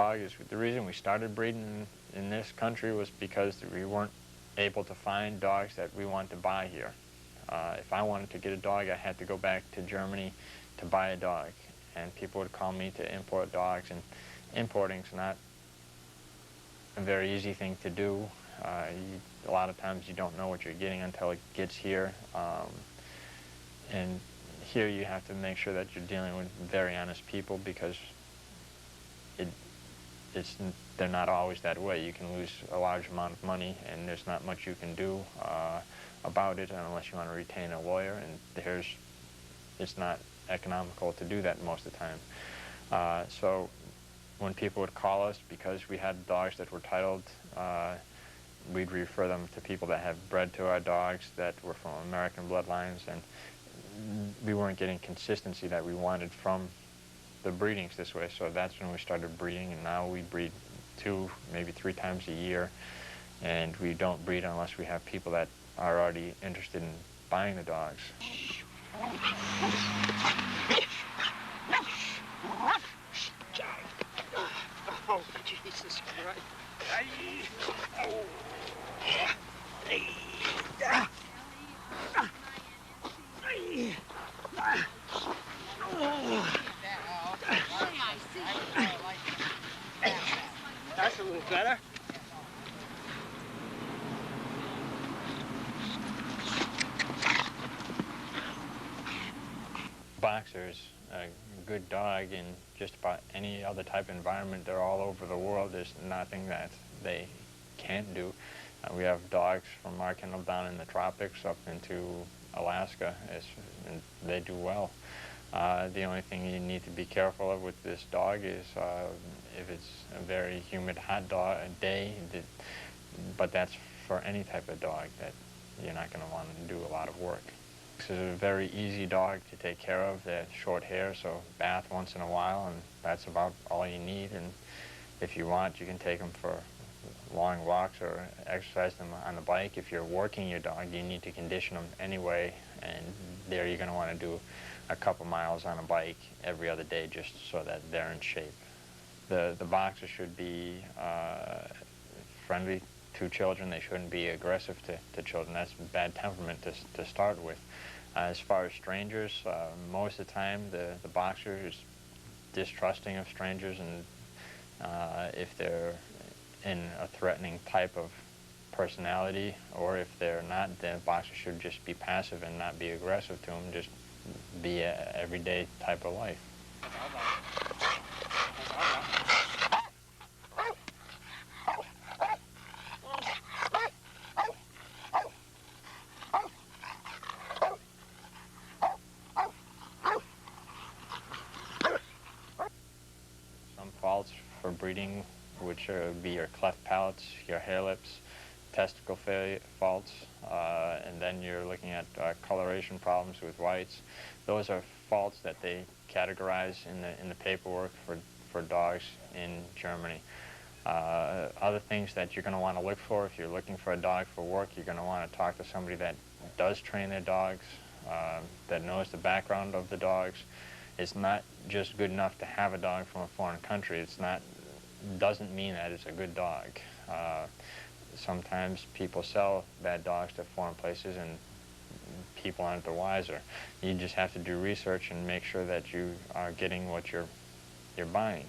dog is the reason we started breeding in this country was because we weren't able to find dogs that we wanted to buy here. If I wanted to get a dog, I had to go back to Germany to buy a dog, and people would call me to import dogs, and importing's not a very easy thing to do. A lot of times you don't know what you're getting until it gets here, and here you have to make sure that you're dealing with very honest people, because they're not always that way. You can lose a large amount of money, and there's not much you can do about it unless you want to retain a lawyer, and it's not economical to do that most of the time. So when people would call us because we had dogs that were titled, we'd refer them to people that have bred to our dogs that were from American bloodlines, and we weren't getting consistency that we wanted from the breedings this way. So that's when we started breeding, and now we breed 2, maybe 3 times a year, and we don't breed unless we have people that are already interested in buying the dogs. Oh, Jesus Christ. That's a little better. Boxer is a good dog in just about any other type of environment. They're all over the world. There's nothing that they can't do. We have dogs from our kennel down in the tropics up into Alaska, and they do well. The only thing you need to be careful of with this dog is if it's a very humid, hot day, but that's for any type of dog, that you're not going to want to do a lot of work. This is a very easy dog to take care of. They have short hair, so bath once in a while, and that's about all you need. And if you want, you can take them for long walks or exercise them on the bike. If you're working your dog, you need to condition them anyway, and there you're going to want to do a couple miles on a bike every other day just so that they're in shape. The Boxer should be friendly to children. They shouldn't be aggressive to children. That's bad temperament to start with. As far as strangers, most of the time the Boxer is distrusting of strangers, and if they're in a threatening type of personality, or if they're not, the Boxer should just be passive and not be aggressive to them, just be an everyday type of life. Some faults for breeding, which would be your cleft palates, your hair lips, testicle faults, and then you're looking at coloration problems with whites. Those are faults that they categorize in the paperwork for dogs in Germany. Other things that you're going to want to look for if you're looking for a dog for work, you're going to want to talk to somebody that does train their dogs, that knows the background of the dogs. It's not just good enough to have a dog from a foreign country. Doesn't mean that it's a good dog. Sometimes people sell bad dogs to foreign places, and people aren't the wiser. You just have to do research and make sure that you are getting what you're buying.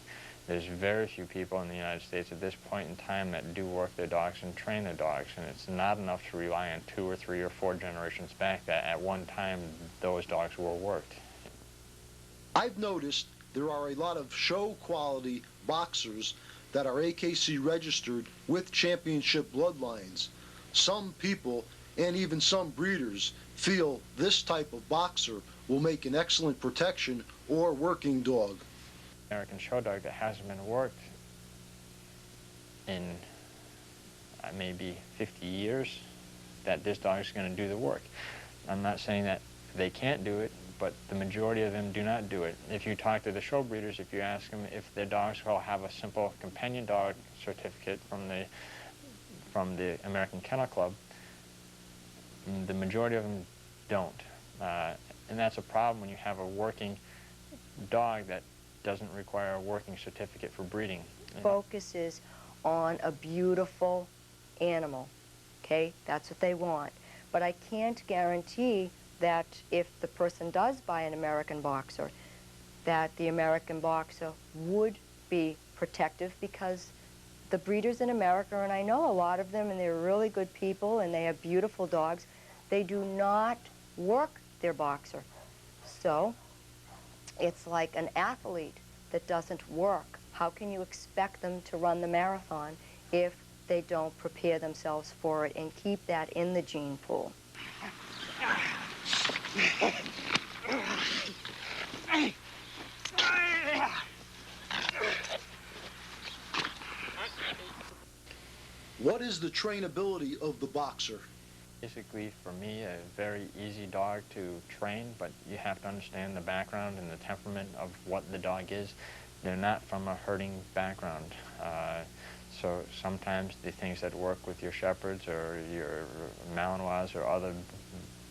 There's very few people in the United States at this point in time that do work their dogs and train their dogs, and it's not enough to rely on 2 or 3 or 4 generations back that at one time those dogs were worked. I've noticed there are a lot of show quality Boxers that are AKC registered with championship bloodlines. Some people and even some breeders feel this type of Boxer will make an excellent protection or working dog. American show dog that hasn't been worked in maybe 50 years, that this dog is going to do the work. I'm not saying that they can't do it, but the majority of them do not do it. If you talk to the show breeders, if you ask them if their dogs will have a simple companion dog certificate from the American Kennel Club, the majority of them don't. And that's a problem when you have a working dog that doesn't require a working certificate for breeding. Focuses on a beautiful animal, okay? That's what they want. But I can't guarantee that if the person does buy an American Boxer, that the American Boxer would be protective, because the breeders in America, and I know a lot of them, and they're really good people, and they have beautiful dogs, they do not work their Boxer. So it's like an athlete that doesn't work. How can you expect them to run the marathon if they don't prepare themselves for it and keep that in the gene pool? What is the trainability of the Boxer? Basically, for me, a very easy dog to train, but you have to understand the background and the temperament of what the dog is. They're not from a herding background. So sometimes the things that work with your Shepherds or your Malinois or other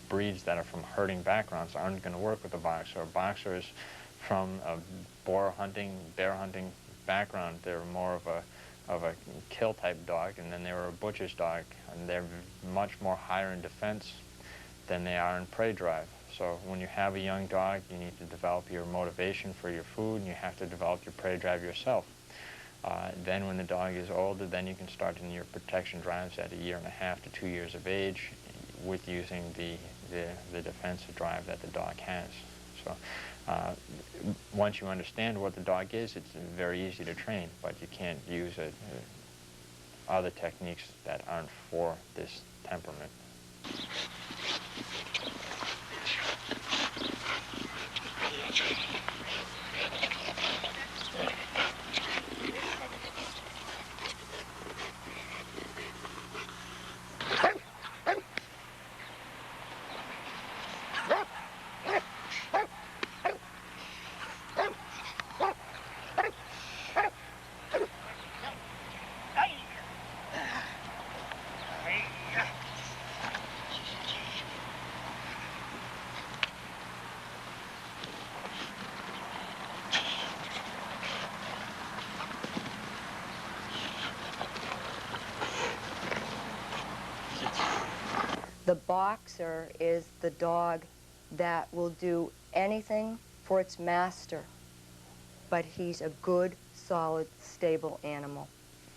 breeds that are from herding backgrounds aren't going to work with a Boxer. A Boxer is from a boar hunting, bear hunting background. They're more of a kill type dog, and then they were a butcher's dog, and they're much more higher in defense than they are in prey drive. So when you have a young dog, you need to develop your motivation for your food, and you have to develop your prey drive yourself. Then when the dog is older, then you can start in your protection drives at 1.5 to 2 years of age with using the defensive drive that the dog has. So once you understand what the dog is, it's very easy to train, but you can't use other techniques that aren't for this temperament. The Boxer is the dog that will do anything for its master, but he's a good, solid, stable animal.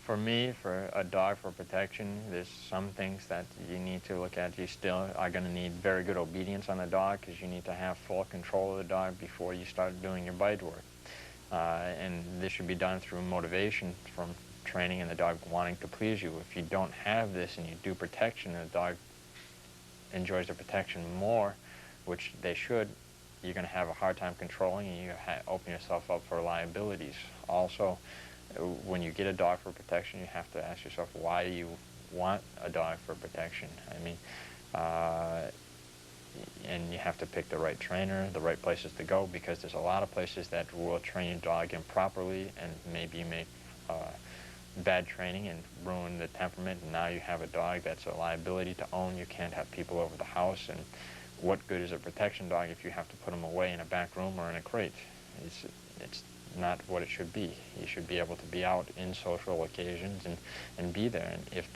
For me, for a dog for protection, there's some things that you need to look at. You still are going to need very good obedience on the dog, because you need to have full control of the dog before you start doing your bite work. And this should be done through motivation from training and the dog wanting to please you. If you don't have this and you do protection and the dog enjoys the protection more, which they should, you're going to have a hard time controlling, and you open yourself up for liabilities. Also, when you get a dog for protection, you have to ask yourself why you want a dog for protection. I mean, and you have to pick the right trainer, the right places to go, because there's a lot of places that will train your dog improperly, and maybe make bad training and ruin the temperament, and now you have a dog that's a liability to own. You can't have people over the house, and what good is a protection dog if you have to put him away in a back room or in a crate? It's not what it should be. He should be able to be out in social occasions and be there, and if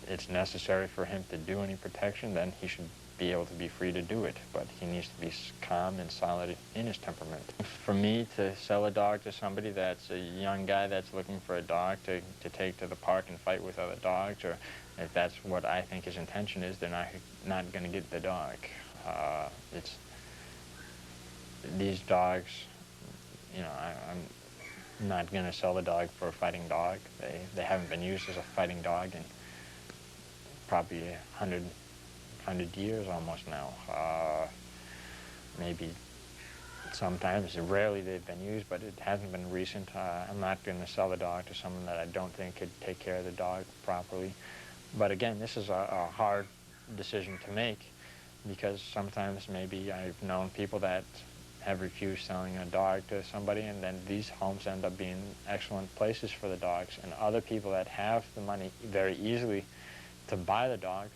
it's necessary for him to do any protection, then he should be able to be free to do it, but he needs to be calm and solid in his temperament. For me to sell a dog to somebody that's a young guy that's looking for a dog to take to the park and fight with other dogs, or if that's what I think his intention is, they're not going to get the dog. These dogs, you know, I'm not going to sell the dog for a fighting dog. They haven't been used as a fighting dog in probably 100 years almost now. Maybe sometimes, rarely they've been used, but it hasn't been recent. I'm not going to sell the dog to someone that I don't think could take care of the dog properly. But again, this is a hard decision to make, because sometimes maybe I've known people that have refused selling a dog to somebody, and then these homes end up being excellent places for the dogs, and other people that have the money very easily to buy the dog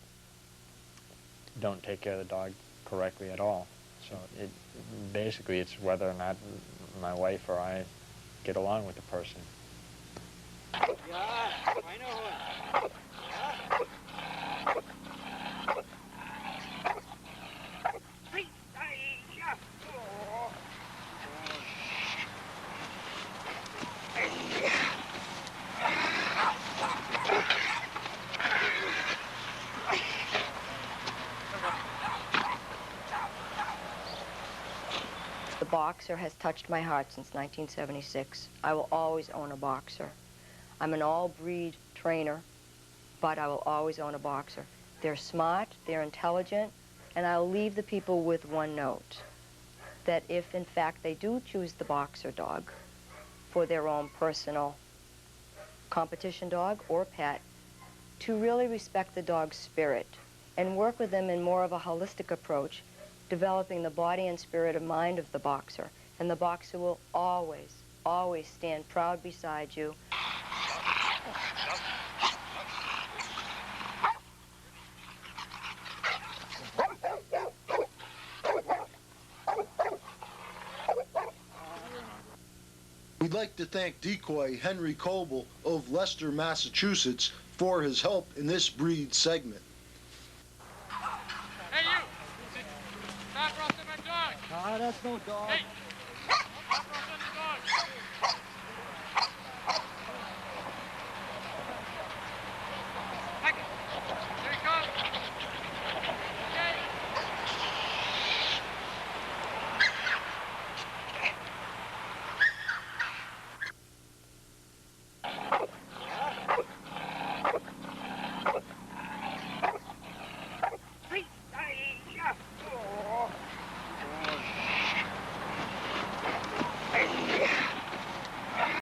don't take care of the dog correctly at all. So basically it's whether or not my wife or I get along with the person. Yeah, I know one. The Boxer has touched my heart since 1976. I will always own a Boxer. I'm an all-breed trainer, but I will always own a Boxer. They're smart, they're intelligent, and I'll leave the people with one note, that if in fact they do choose the Boxer dog for their own personal competition dog or pet, to really respect the dog's spirit and work with them in more of a holistic approach, developing the body and spirit and mind of the Boxer. And the Boxer will always, always stand proud beside you. We'd like to thank decoy Henry Coble of Leicester, Massachusetts, for his help in this breed segment. Hey, you! Stop roasting my dog! Ah, that's no dog. Hey!